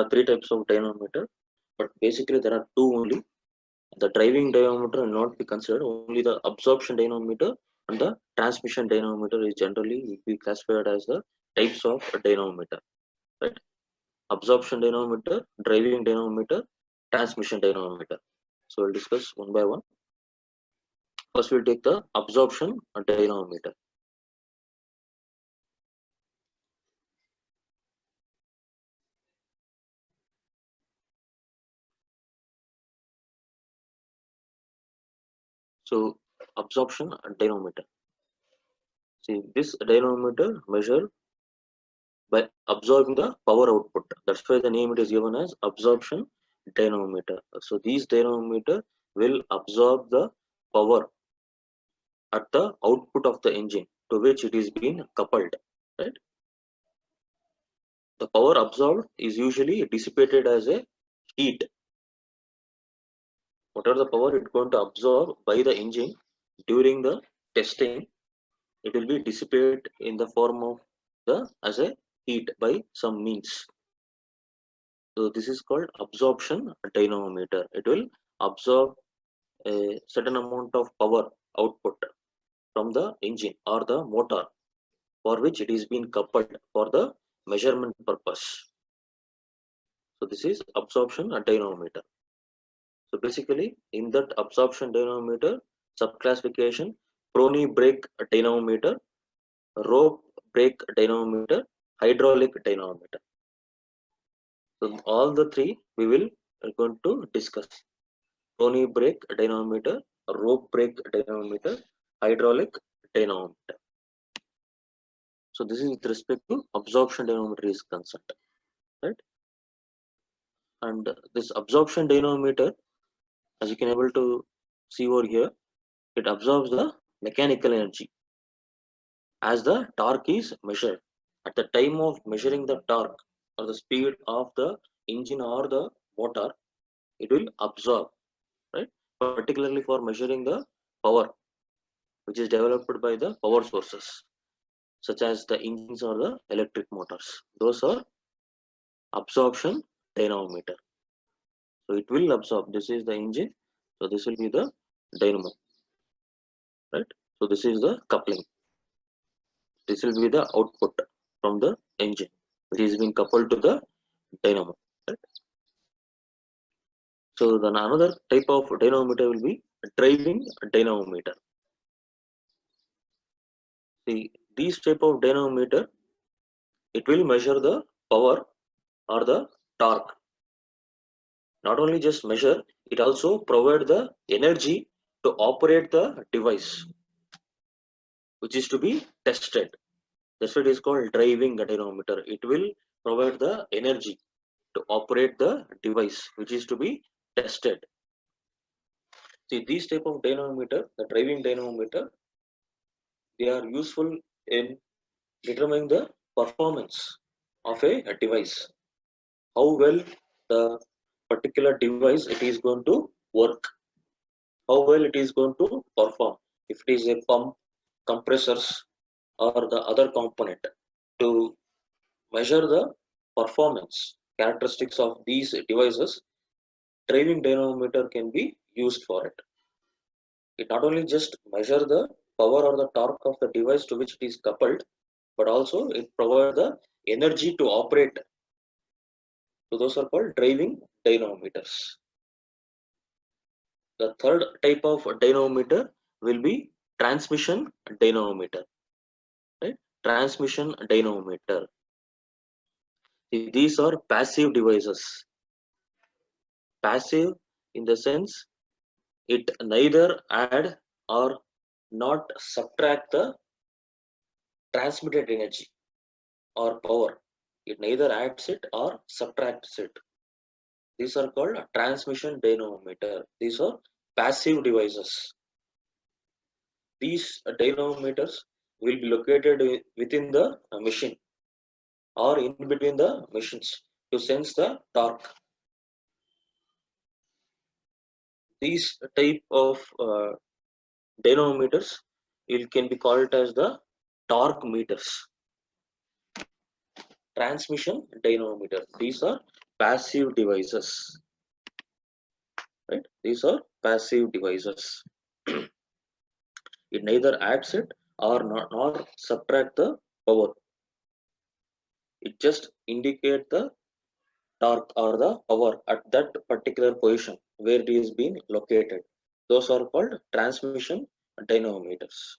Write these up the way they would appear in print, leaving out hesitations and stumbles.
are three types of dynamometer, but basically there are two only. The driving dynamometer will not be considered. Only the absorption dynamometer and the transmission dynamometer is generally will be classified as the types of dynamometer, right? Absorption dynamometer, driving dynamometer, transmission dynamometer. So we'll discuss one by one. First we'll take the absorption dynamometer. So absorption dynamometer. See, this dynamometer measure by absorbing the power output. That's why the name it is given as absorption dynamometer. So these dynamometer will absorb the power at the output of the engine to which it is being coupled, right? The power absorbed is usually dissipated as a heat. Whatever the power it's going to absorb by the engine during the testing, it will be dissipated in the form of the as a heat by some means. So this is called absorption dynamometer. It will absorb a certain amount of power output from the engine or the motor for which it is being coupled for the measurement purpose. So this is absorption dynamometer. So basically in that absorption dynamometer subclassification, Prony brake dynamometer, rope brake dynamometer, hydraulic dynamometer. So all the three we will are going to discuss. Prony brake dynamometer, rope brake dynamometer, hydraulic dynamometer. So this is with respect to absorption dynamometer is concerned, right? And this absorption dynamometer, as you can able to see over here, it absorbs the mechanical energy as the torque is measured. At the time of measuring the torque or the speed of the engine or the motor, it will absorb, right? Particularly for measuring the power which is developed by the power sources such as the engines or the electric motors. Those are absorption dynamometer. So it will absorb. This is the engine. So this will be the dynamo, right? So this is the coupling. This will be the output from the engine, which is being coupled to the dynamo, right? So then another type of dynamometer will be driving dynamometer. See, these type of dynamometer, it will measure the power or the torque. Not only just measure, it also provide the energy to operate the device, which is to be tested. That's what is called driving dynamometer. It will provide the energy to operate the device, which is to be tested. See, these type of dynamometer, the driving dynamometer, they are useful in determining the performance of a device. How well the particular device it is going to work, how well it is going to perform. If it is a pump, compressors, or the other component, to measure the performance characteristics of these devices, driving dynamometer can be used for it. It not only just measure the power or the torque of the device to which it is coupled, but also it provides the energy to operate. So those are called driving dynamometers. The third type of dynamometer will be transmission dynamometer, right? Transmission dynamometer. These are passive devices. Passive in the sense it neither add or not subtract the transmitted energy or power. It neither adds it or subtracts it. These are called transmission dynamometer. These are passive devices. These dynamometers will be located within the machine or in between the machines to sense the torque. These type of dynamometers can be called as the torque meters. Transmission dynamometer. These are passive devices. Right? These are passive devices. It neither adds it or not, nor subtract the power. It just indicate the torque or the power at that particular position where it is being located. Those are called transmission dynamometers.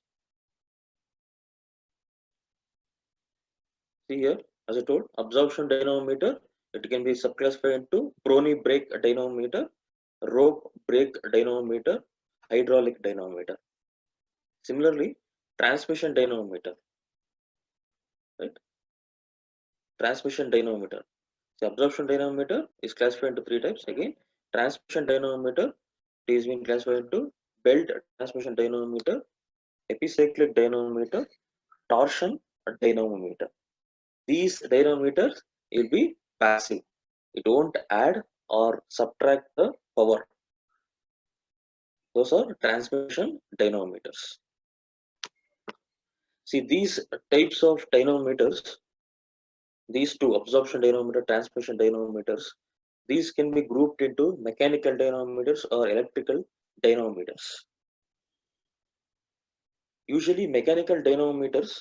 See here, as I told, absorption dynamometer, it can be subclassified into Prony brake dynamometer, rope brake dynamometer, hydraulic dynamometer. Similarly, transmission dynamometer, right? Transmission dynamometer. The absorption dynamometer is classified into three types. Again, transmission dynamometer, it is being classified into belt transmission dynamometer, epicyclic dynamometer, torsion dynamometer. These dynamometers will be passive. It won't add or subtract the power. Those are transmission dynamometers. See, these types of dynamometers, these two, absorption dynamometer, transmission dynamometers, these can be grouped into mechanical dynamometers or electrical dynamometers. Usually mechanical dynamometers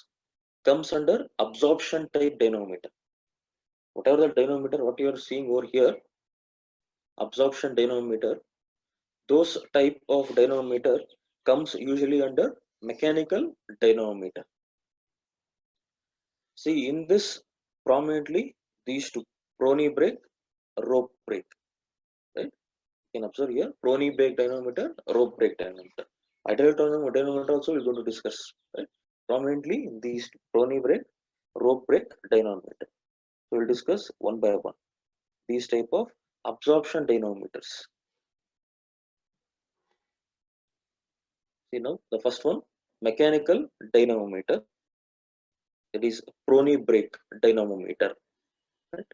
comes under absorption type dynamometer. Whatever the dynamometer, what you are seeing over here, absorption dynamometer, those type of dynamometer comes usually under mechanical dynamometer. See, in this prominently these two, Prony brake, rope brake, right? You can observe here, Prony brake dynamometer, rope brake dynamometer. Untitled dynamometer also we're going to discuss, right? Prominently these Prony brake, rope brake dynamometer. So we'll discuss one by one these type of absorption dynamometers. See now the first one, mechanical dynamometer, that is Prony brake dynamometer. Right?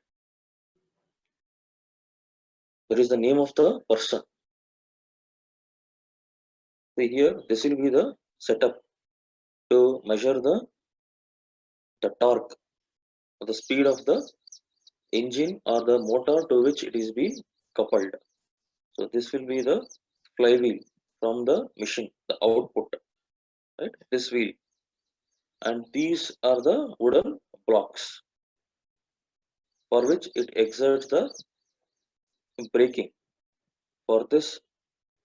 That is the name of the person. See here, this will be the setup to measure the torque, the speed of the engine or the motor to which it is being coupled. So this will be the flywheel from the machine, the output, right? This wheel, and these are the wooden blocks for which it exerts the braking for this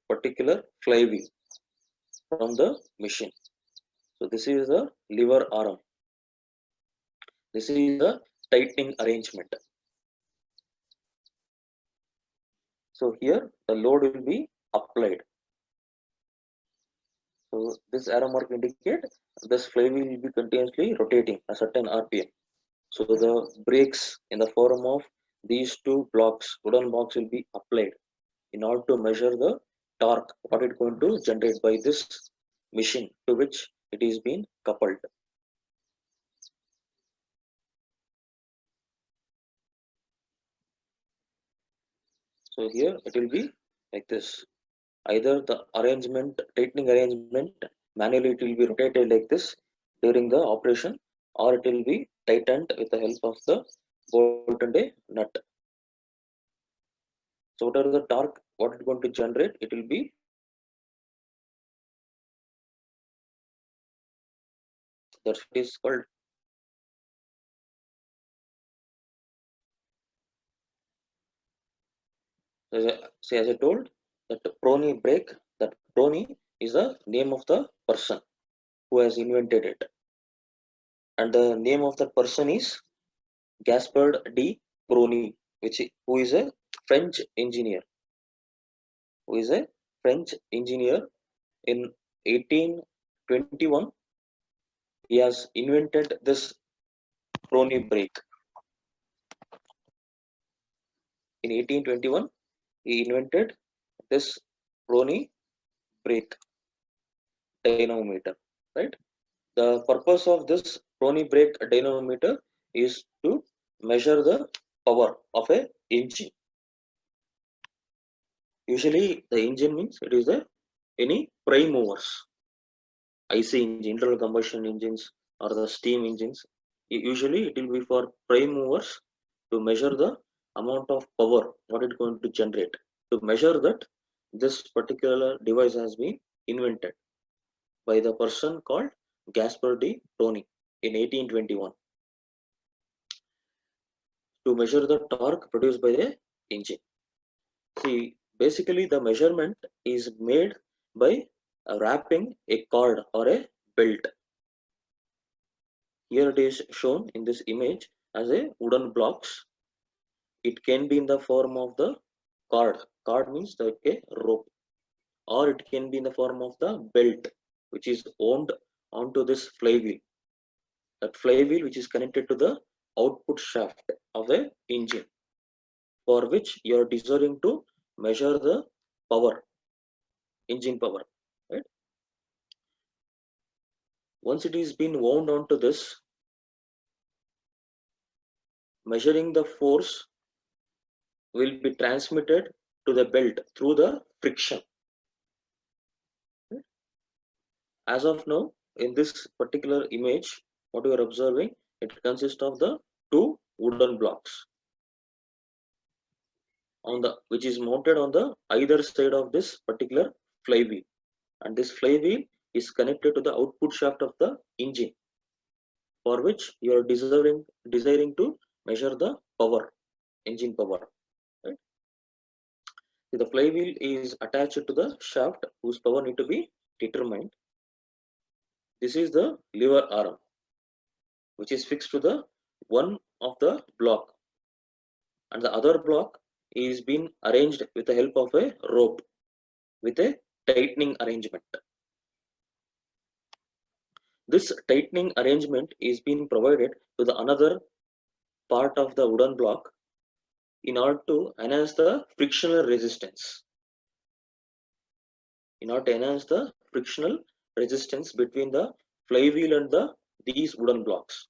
particular flywheel from the machine. So this is the lever arm. This is the tightening arrangement. So here the load will be applied. So this arrow mark indicate this flywheel will be continuously rotating a certain RPM. So the brakes in the form of these two blocks, wooden blocks, will be applied in order to measure the torque, what it going to generate by this machine to which it is being coupled. So here it will be like this. Either the arrangement, tightening arrangement, manually it will be rotated like this during the operation, or it will be tightened with the help of the bolt and a nut. So whatever the torque, what it's going to generate, it will be that is called as I told, that Prony brake, that Prony is the name of the person who has invented it, and the name of that person is Gaspard de Prony, who is a French engineer. Who is a French engineer in 1821. He has invented this Prony brake. In 1821, he invented this Prony brake dynamometer. Right. The purpose of this Prony brake dynamometer is to measure the power of a engine. Usually, the engine means it is any prime movers, IC engine, internal combustion engines, or the steam engines. Usually, it will be for prime movers to measure the amount of power what it's going to generate. To measure that, this particular device has been invented by the person called Gaspar de Prony in 1821 to measure the torque produced by the engine. See, basically the measurement is made by wrapping a cord or a belt. Here it is shown in this image as a wooden blocks. It can be in the form of the cord. Cord means the rope, or it can be in the form of the belt, which is wound onto this flywheel. That flywheel which is connected to the output shaft of the engine, for which you are desiring to measure the power, engine power. Right? Once it is been wound onto this, measuring the force will be transmitted to the belt through the friction. As of now, in this particular image, what you are observing, it consists of the two wooden blocks on the which is mounted on the either side of this particular flywheel, and this flywheel is connected to the output shaft of the engine, for which you are desiring to measure the power, engine power. Right? The flywheel is attached to the shaft whose power need to be determined. This is the lever arm, which is fixed to the one of the block, and the other block is being arranged with the help of a rope with a tightening arrangement. This tightening arrangement is being provided to the another part of the wooden block in order to enhance the frictional resistance. In order to enhance the frictional resistance between the flywheel and these wooden blocks.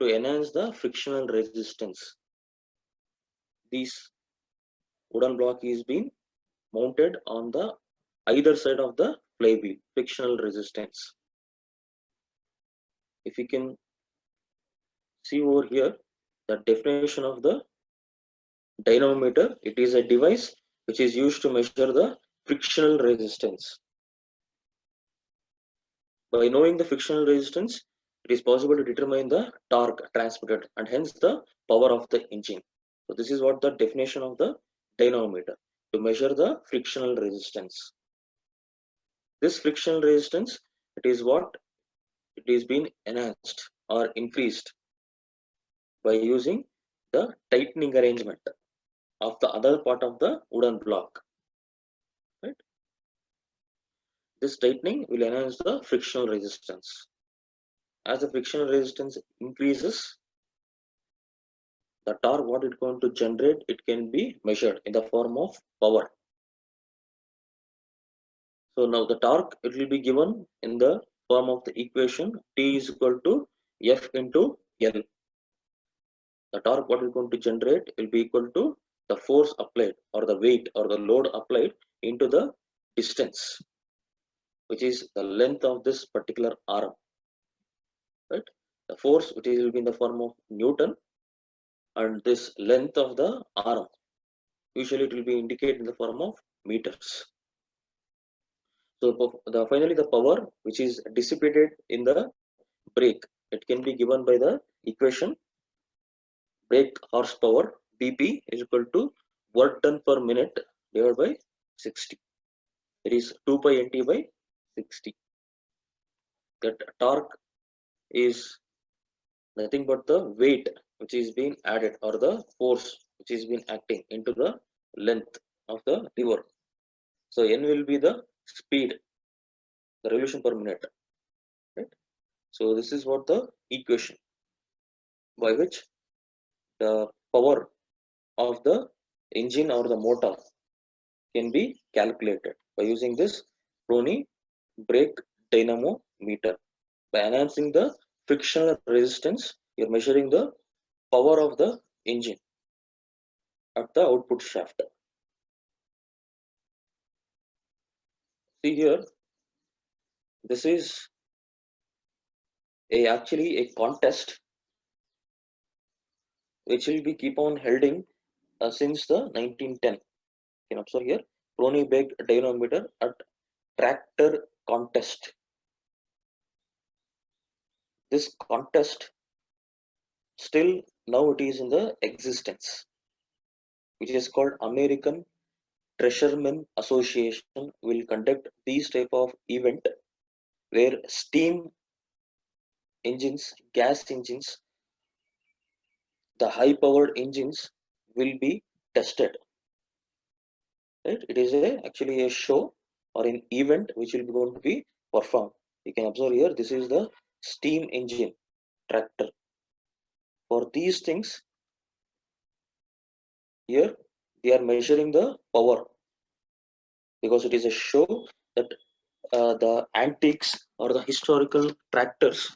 To enhance the frictional resistance, this wooden block is being mounted on the either side of the flywheel, frictional resistance. If you can see over here, the definition of the dynamometer, it is a device which is used to measure the frictional resistance. By knowing the frictional resistance, it is possible to determine the torque transmitted and hence the power of the engine. So this is what the definition of the dynamometer, to measure the frictional resistance. This frictional resistance, it is what it is being enhanced or increased by using the tightening arrangement of the other part of the wooden block. Right? This tightening will enhance the frictional resistance. As the frictional resistance increases, the torque what it's going to generate, it can be measured in the form of power. So now the torque, it will be given in the form of the equation T is equal to F into L. The torque what is going to generate will be equal to the force applied or the weight or the load applied into the distance, which is the length of this particular arm. Right? The force which will be in the form of Newton, and this length of the arm, usually it will be indicated in the form of meters. So finally the power which is dissipated in the brake, it can be given by the equation brake horsepower BP is equal to work done per minute divided by 60. It is 2 pi nt by 60. That torque is nothing but the weight which is being added or the force which is being acting into the length of the lever. So N will be the speed, the revolution per minute. Right? So this is what the equation by which the power of the engine or the motor can be calculated by using this Prony brake dynamometer. By enhancing the frictional resistance, you're measuring the power of the engine at the output shaft. See here, this is actually a contest which will be keep on holding since the 1910. You can observe here Prony brake dynamometer at tractor contest. This contest still now it is in the existence, which is called American Treasuremen Association will conduct these type of event where steam engines, gas engines, the high powered engines will be tested. Right? It is actually a show or an event which will be going to be performed. You can observe here this is the steam engine tractor. For these things here they are measuring the power, because it is a show that the antiques or the historical tractors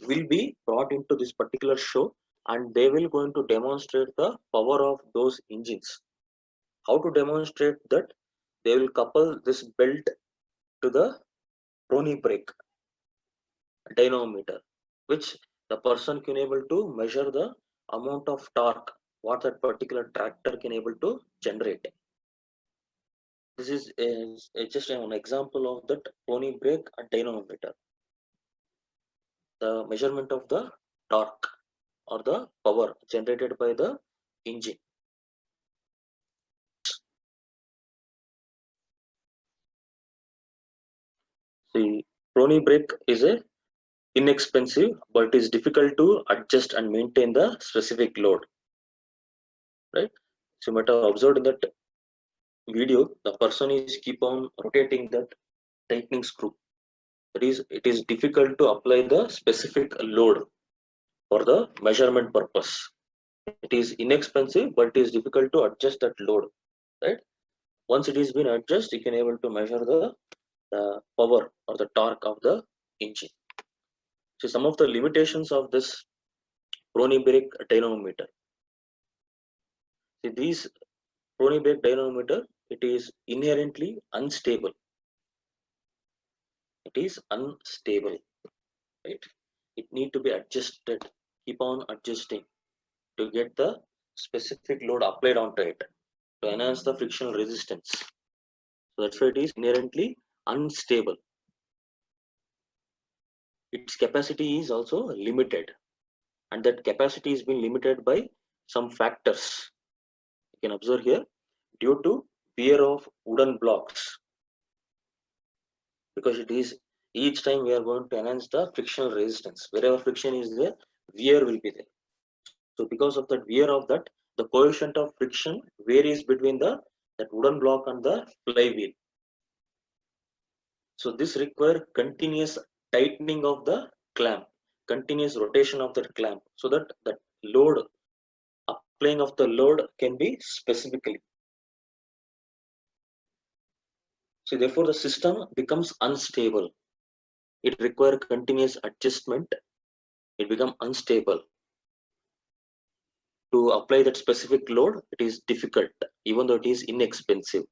will be brought into this particular show, and they will going to demonstrate the power of those engines. How to demonstrate that? They will couple this belt to the Prony brake dynamometer, which the person can able to measure the amount of torque what that particular tractor can able to generate. This is just an example of that Prony brake and dynamometer. The measurement of the torque or the power generated by the engine. See, Prony brake is a inexpensive, but it is difficult to adjust and maintain the specific load. Right? So you might have observed in that video, the person is keep on rotating that tightening screw. That is, it is difficult to apply the specific load for the measurement purpose. It is inexpensive, but it is difficult to adjust that load. Right? Once it is been adjusted, you can able to measure the power or the torque of the engine. So some of the limitations of this Prony brake dynamometer. See, these Prony brake dynamometer, it is inherently unstable. It is unstable, right? It need to be adjusted, keep on adjusting to get the specific load applied onto it to enhance the frictional resistance. So that's why it is inherently unstable. Its capacity is also limited, and that capacity is being limited by some factors. You can observe here, due to wear of wooden blocks, because it is each time we are going to enhance the frictional resistance. Wherever friction is there, wear will be there. So because of that wear of that, the coefficient of friction varies between that wooden block and the flywheel. So this require continuous tightening of the clamp, continuous rotation of the clamp, so that that load, applying of the load can be specifically. So therefore the system becomes unstable. It requires continuous adjustment. It becomes unstable. To apply that specific load, it is difficult, even though it is inexpensive.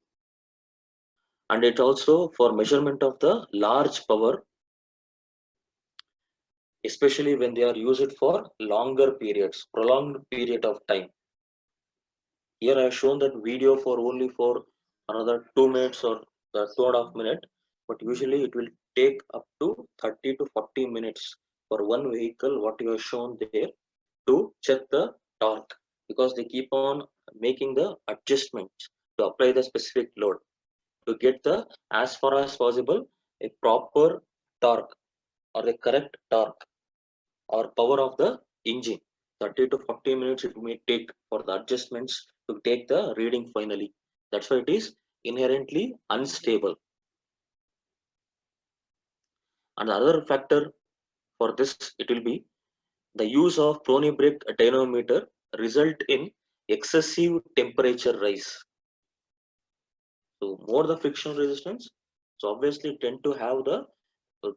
And it also for measurement of the large power, especially when they are used for longer periods, prolonged period of time. Here I have shown that video for only for another 2 minutes or 2.5 minutes, but usually it will take up to 30 to 40 minutes for one vehicle, what you have shown there, to check the torque, because they keep on making the adjustments to apply the specific load to get the as far as possible a proper torque or the correct torque or power of the engine. 30 to 40 minutes it may take for the adjustments to take the reading finally. That's why it is inherently unstable. And the other factor for this, it will be the use of Prony brake dynamometer result in excessive temperature rise. So more the frictional resistance, so obviously tend to have the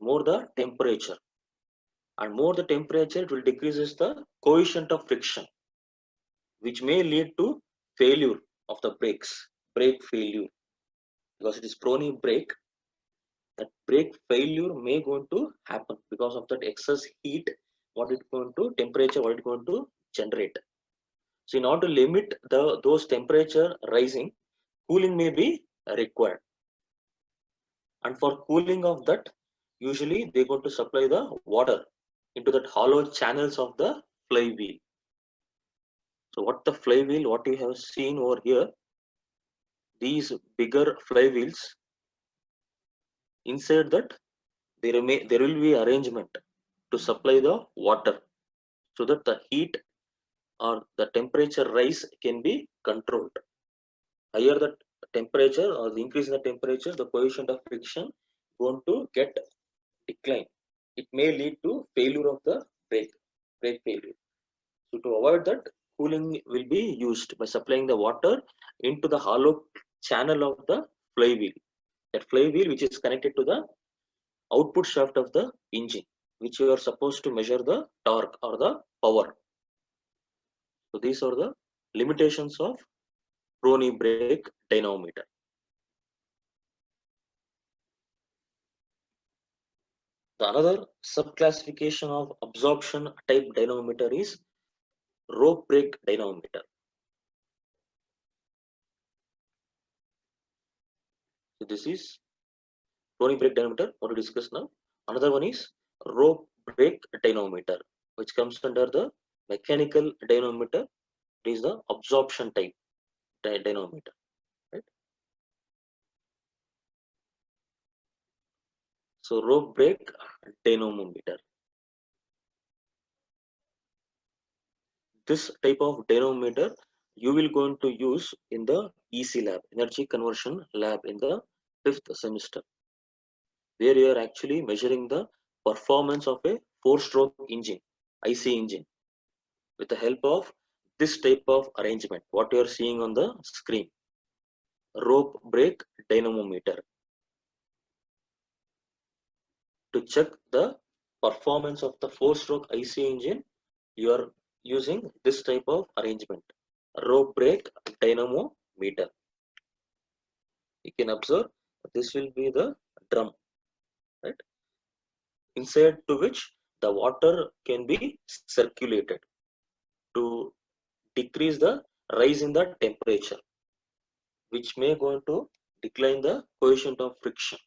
more the temperature, and more the temperature it will decreases the coefficient of friction, which may lead to failure of the brakes, brake failure, because it is Prony brake. That brake failure may going to happen because of that excess heat, what it going to temperature, what it going to generate. So in order to limit those temperature rising, cooling may be required. And for cooling of that, usually they're going to supply the water into that hollow channels of the flywheel. So what the flywheel, what you have seen over here, these bigger flywheels, inside that there will be arrangement to supply the water so that the heat or the temperature rise can be controlled. Higher the temperature or the increase in the temperature, the coefficient of friction going to get decline. It may lead to failure of the brake failure. So to avoid that, cooling will be used by supplying the water into the hollow channel of the flywheel. That flywheel which is connected to the output shaft of the engine, which you are supposed to measure the torque or the power. So these are the limitations of Prony brake dynamometer. The another subclassification of absorption type dynamometer is rope brake dynamometer. So this is Prony brake dynamometer, what we discuss now. Another one is rope brake dynamometer, which comes under the mechanical dynamometer. It is the absorption type dynamometer. Right? So rope brake dynamometer. This type of dynamometer you will going to use in the EC lab, energy conversion lab, in the 5th semester, where you are actually measuring the performance of a 4-stroke engine, IC engine, with the help of this type of arrangement, what you are seeing on the screen, rope brake dynamometer. To check the performance of the 4-stroke IC engine, you are using this type of arrangement, rope brake dynamometer. You can observe this will be the drum, right, inside to which the water can be circulated to decrease the rise in the temperature, which may go to decline the coefficient of friction.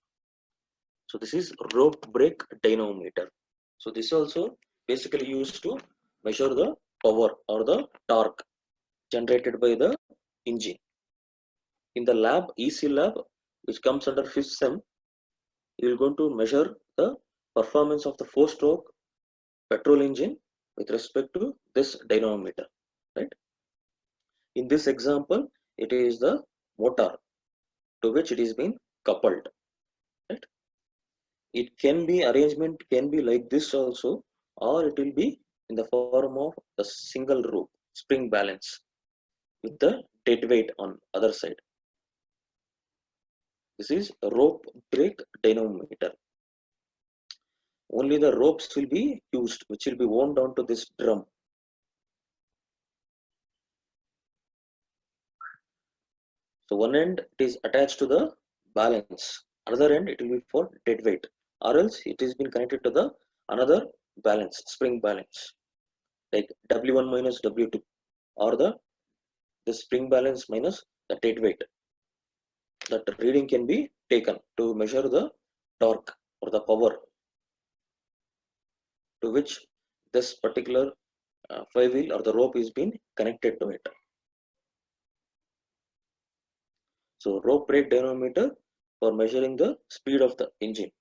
So this is rope brake dynamometer. So this is also basically used to measure the power or the torque generated by the engine. In the lab, EC lab, which comes under 5th sem, you will going to measure the performance of the 4-stroke petrol engine with respect to this dynamometer, right? In this example, it is the motor to which it is being coupled, right? It can be arrangement can be like this also, or it will be in the form of the single rope spring balance with the dead weight on other side. This is a rope brake dynamometer. Only the ropes will be used, which will be wound down to this drum. So one end it is attached to the balance, another end it will be for dead weight, or else it is been connected to the another balance, spring balance, like W1 minus W2, or the spring balance minus the dead weight. That reading can be taken to measure the torque or the power to which this particular flywheel or the rope is being connected to it. So rope brake dynamometer for measuring the speed of the engine.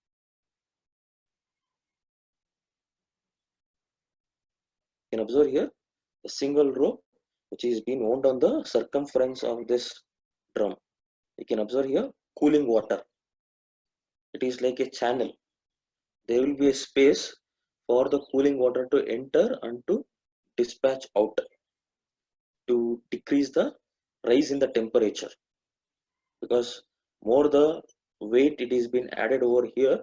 You can observe here a single rope which is being wound on the circumference of this drum. You can observe here cooling water. It is like a channel. There will be a space for the cooling water to enter and to dispatch out to decrease the rise in the temperature, because more the weight it is been added over here,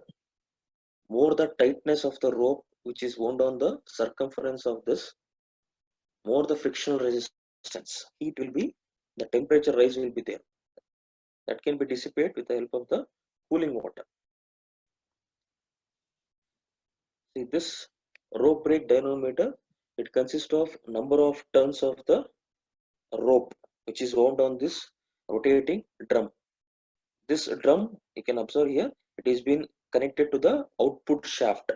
more the tightness of the rope which is wound on the circumference of this, more the frictional resistance, heat will be, the temperature rise will be there. That can be dissipated with the help of the cooling water. See this rope brake dynamometer, it consists of number of turns of the rope which is wound on this rotating drum. This drum, you can observe here, it is been connected to the output shaft.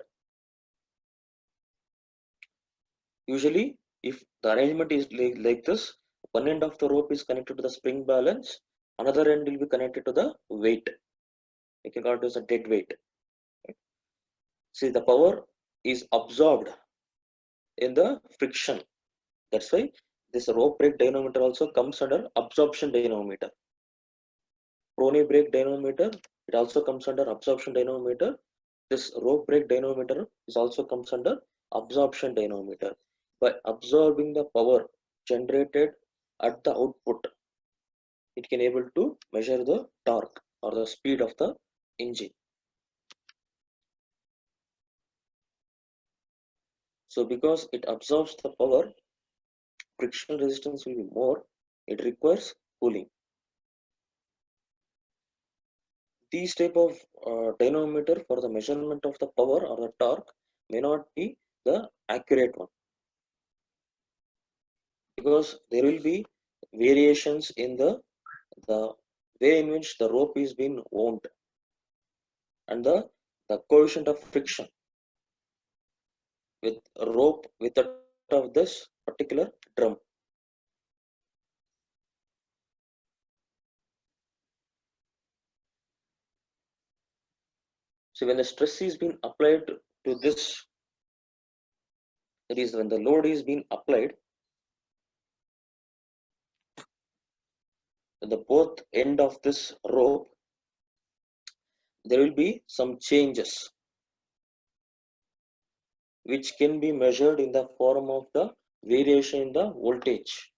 Usually, if the arrangement is like this, one end of the rope is connected to the spring balance, another end will be connected to the weight. You can call it as a dead weight. See, the power is absorbed in the friction. That's why this rope brake dynamometer also comes under absorption dynamometer. Prony brake dynamometer, it also comes under absorption dynamometer. This rope brake dynamometer is also comes under absorption dynamometer. By absorbing the power generated at the output, it can able to measure the torque or the speed of the engine. So because it absorbs the power, friction resistance will be more, it requires cooling. These type of dynamometer for the measurement of the power or the torque may not be the accurate one, because there will be variations in the way in which the rope is being wound and the coefficient of friction with a rope with that of this particular drum. So when the stress is being applied to this, that is when the load is being applied, at the both end of this rope, there will be some changes which can be measured in the form of the variation in the voltage.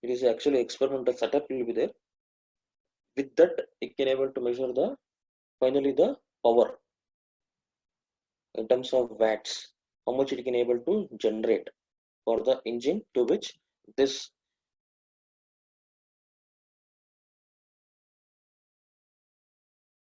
It is actually experimental setup will be there. With that, it can able to measure the finally the power in terms of watts, how much it can able to generate for the engine to which this